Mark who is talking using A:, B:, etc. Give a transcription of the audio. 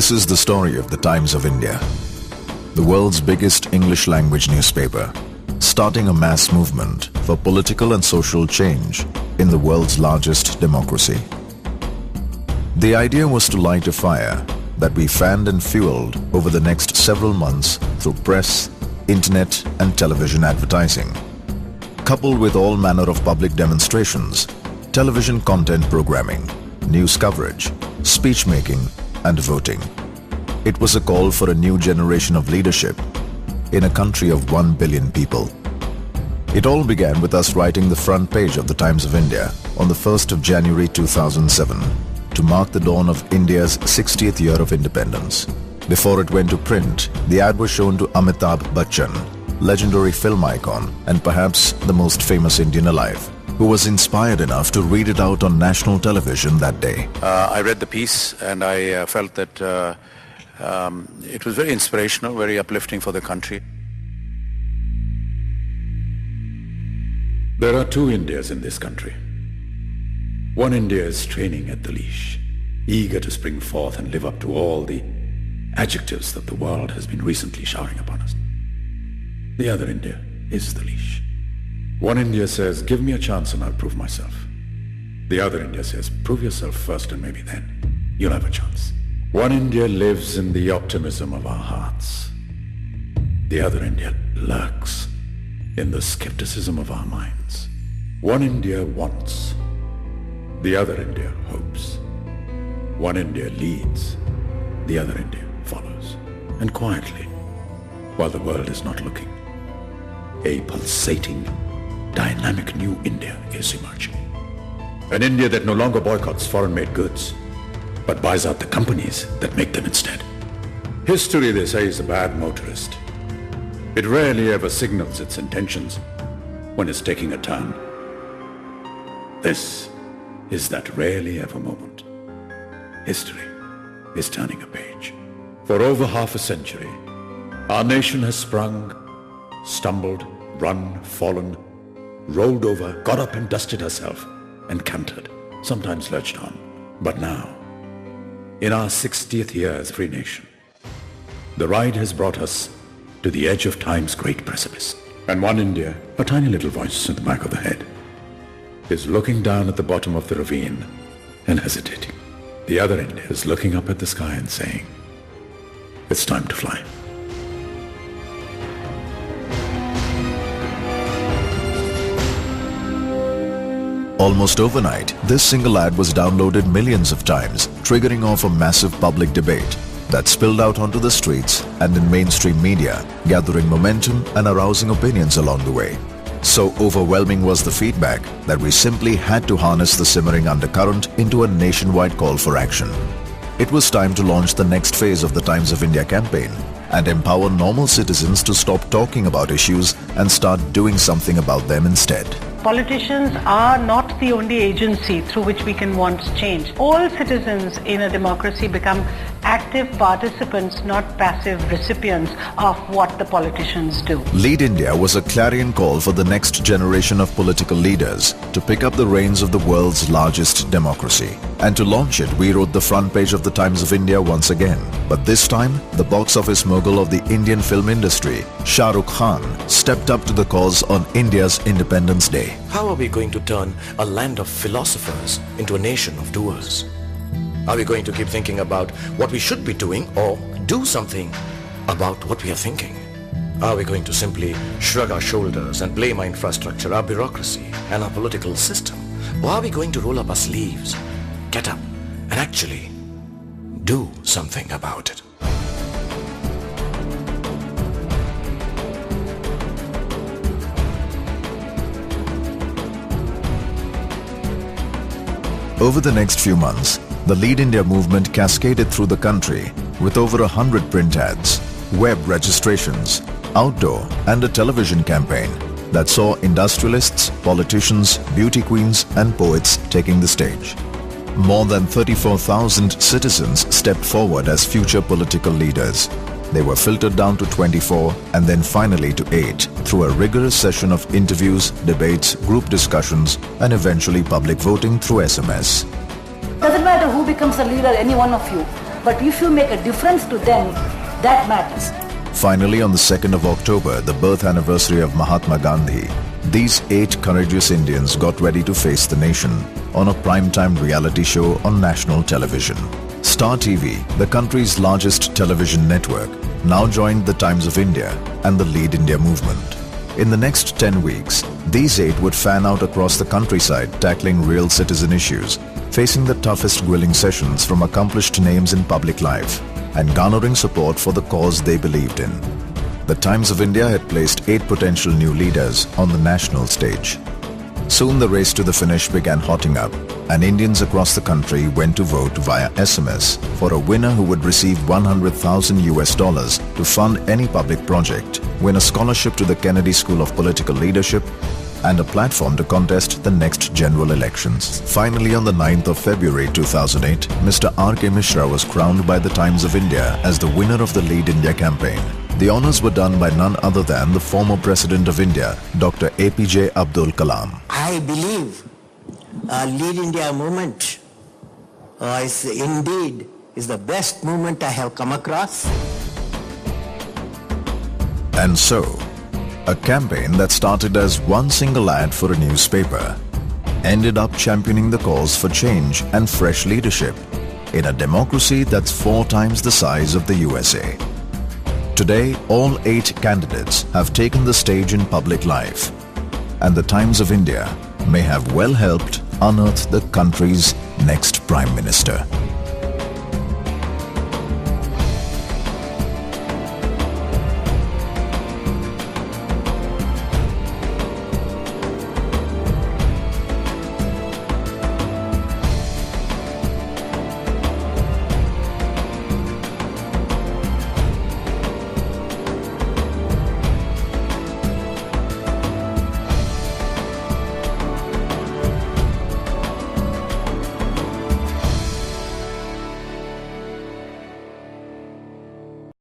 A: This is the story of the Times of India, the world's biggest English language newspaper, starting a mass movement for political and social change in the world's largest democracy. The idea was to light a fire that we fanned and fueled over the next several months through press, internet and television advertising, coupled with all manner of public demonstrations, television content programming, news coverage, speech making and voting. It was a call for a new generation of leadership in a country of 1 billion people. It all began with us writing the front page of the Times of India on the 1st of January 2007 to mark the dawn of India's 60th year of independence. Before it went to print, the ad was shown to Amitabh Bachchan, legendary film icon and perhaps the most famous Indian alive, who was inspired enough to read it out on national television that day.
B: I read the piece and I felt that it was very inspirational, very uplifting for the country.
C: There are two Indias in this country. One India is training at the leash, eager to spring forth and live up to all the adjectives that the world has been recently showering upon us. The other India is the leash. One India says, give me a chance and I'll prove myself. The other India says, prove yourself first and maybe then you'll have a chance. One India lives in the optimism of our hearts. The other India lurks in the skepticism of our minds. One India wants. The other India hopes. One India leads. The other India follows. And quietly, while the world is not looking, a pulsating, dynamic new India is emerging. An India that no longer boycotts foreign-made goods, but buys out the companies that make them instead. History, they say, is a bad motorist. It rarely ever signals its intentions when it's taking a turn. This is that rarely ever moment. History is turning a page. For over half a century, our nation has sprung, stumbled, run, fallen, rolled over, got up and dusted herself, and cantered, sometimes lurched on. But now, in our 60th year as a free nation, the ride has brought us to the edge of time's great precipice. And one India, a tiny little voice in the back of the head, is looking down at the bottom of the ravine and hesitating. The other India is looking up at the sky and saying, it's time to fly.
A: Almost overnight, this single ad was downloaded millions of times, triggering off a massive public debate that spilled out onto the streets and in mainstream media, gathering momentum and arousing opinions along the way. So overwhelming was the feedback that we simply had to harness the simmering undercurrent into a nationwide call for action. It was time to launch the next phase of the Times of India campaign and empower normal citizens to stop talking about issues and start doing something about them instead.
D: Politicians are not the only agency through which we can want change. All citizens in a democracy become active participants, not passive recipients of what the politicians do.
A: Lead India was a clarion call for the next generation of political leaders to pick up the reins of the world's largest democracy. And to launch it, we wrote the front page of the Times of India once again. But this time, the box office mogul of the Indian film industry, Shah Rukh Khan, stepped up to the cause on India's Independence Day.
E: How are we going to turn a land of philosophers into a nation of doers? Are we going to keep thinking about what we should be doing or do something about what we are thinking? Are we going to simply shrug our shoulders and blame our infrastructure, our bureaucracy and our political system? Or are we going to roll up our sleeves, get up and actually do something about it?
A: Over the next few months, the Lead India movement cascaded through the country with over 100 print ads, web registrations, outdoor and a television campaign that saw industrialists, politicians, beauty queens and poets taking the stage. More than 34,000 citizens stepped forward as future political leaders. They were filtered down to 24 and then finally to 8 through a rigorous session of interviews, debates, group discussions and eventually public voting through SMS.
F: Doesn't matter who becomes a leader, any one of you. but if you make a difference to them, that matters.
A: Finally, on the 2nd of October, the birth anniversary of Mahatma Gandhi, these 8 courageous Indians got ready to face the nation on a primetime reality show on national television. Star TV, the country's largest television network, now joined the Times of India and the Lead India movement. In the next 10 weeks, these 8 would fan out across the countryside tackling real citizen issues, facing the toughest grilling sessions from accomplished names in public life, and garnering support for the cause they believed in. The Times of India had placed 8 potential new leaders on the national stage. Soon the race to the finish began hotting up, and Indians across the country went to vote via SMS for a winner who would receive $100,000 to fund any public project, win a scholarship to the Kennedy School of Political Leadership, and a platform to contest the next general elections. Finally, on the 9th of February 2008, Mr. R.K. Mishra was crowned by the Times of India as the winner of the Lead India campaign. The honors were done by none other than the former President of India, Dr. APJ Abdul Kalam.
G: I believe Lead India movement is the best movement I have come across.
A: And so, a campaign that started as one single ad for a newspaper ended up championing the cause for change and fresh leadership in a democracy that's 4 times the size of the USA. Today, all 8 candidates have taken the stage in public life, and the Times of India may have well helped unearth the country's next Prime Minister.